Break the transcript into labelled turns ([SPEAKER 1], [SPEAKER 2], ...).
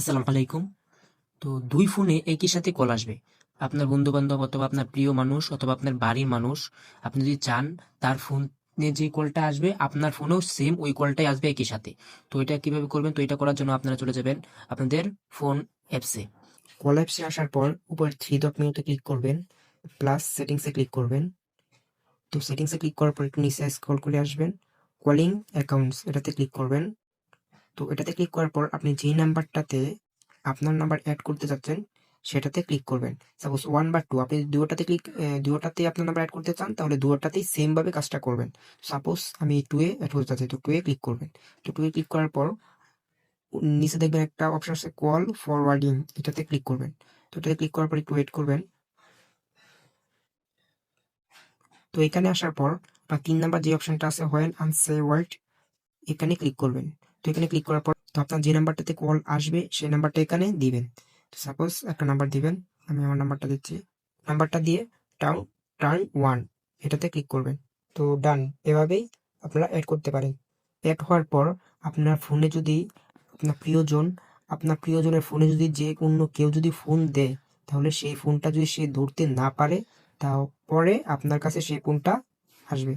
[SPEAKER 1] আসসালামু আলাইকুম। তো ২ ফোনে একই সাথে কল আসবে। আপনার বন্ধু-বান্ধব অথবা আপনার প্রিয় মানুষ অথবা আপনার বাড়ির মানুষ, আপনি যদি চান তার ফোনে যে কলটা আসবে আপনার ফোনেও সেম ওই কলটাই আসবে একই সাথে। তো এটা কিভাবে করবেন? তো এটা করার জন্য আপনারা চলে যাবেন আপনাদের ফোন অ্যাপসে।
[SPEAKER 2] কল অ্যাপসে আসার পর উপরে থ্রি ডট মেনুতে ক্লিক করবেন, প্লাস সেটিংসে ক্লিক করবেন। তো সেটিংসে ক্লিক করার পর একটু নিচে স্ক্রল করে আসবেন, কলিং অ্যাকাউন্টস এটাতে ক্লিক করবেন। তো এটাতে ক্লিক করার পর আপনি যেই নাম্বারটাতে আপনার নাম্বার অ্যাড করতে চাচ্ছেন সেটাতে ক্লিক করবেন। সাপোজ 1 বা 2 আপনি দুয়োটাতেই আপনার নাম্বার অ্যাড করতে চান তাহলে দুয়োটাতেই সেম ভাবে কাজটা করবেন। সাপোজ আমি 2 এ অ্যাড করতে চাচ্ছি, তো 2 এ ক্লিক করবেন। তো 2 এ ক্লিক করার পর নিচে দেখবেন একটা অপশন আছে কল ফরওয়ার্ডিং, এটাতে ক্লিক করবেন। তো এটাতে ক্লিক করার পর একটু ওয়েট করবেন। তো এখানে আসার পর আপনার 3 নাম্বার যে অপশনটা আছে হোয়েন আনসে ওয়ার্ড, এখানে ক্লিক করবেন। তো এখানে ক্লিক করার পর তো আপনার যে নাম্বারটাতে কল আসবে সেই নাম্বারটা এখানে দিবেন। তো সাপোজ একটা নাম্বার দিবেন, আমি আমার নাম্বারটা দিচ্ছি। নাম্বারটা দিয়ে টার্ন টার্ন 1 এটাতে ক্লিক করবেন। তো ডান, এভাবেই আপনারা এড করতে পারেন। এড হওয়ার পর আপনার ফোনে যদি আপনার প্রিয়জন আপনার প্রিয়জনের ফোনে যদি যে অন্য কেউ যদি ফোন দেয়, তাহলে সেই ফোনটা যদি সে ধরতে না পারে, তারপরে আপনার কাছে সেই ফোনটা আসবে।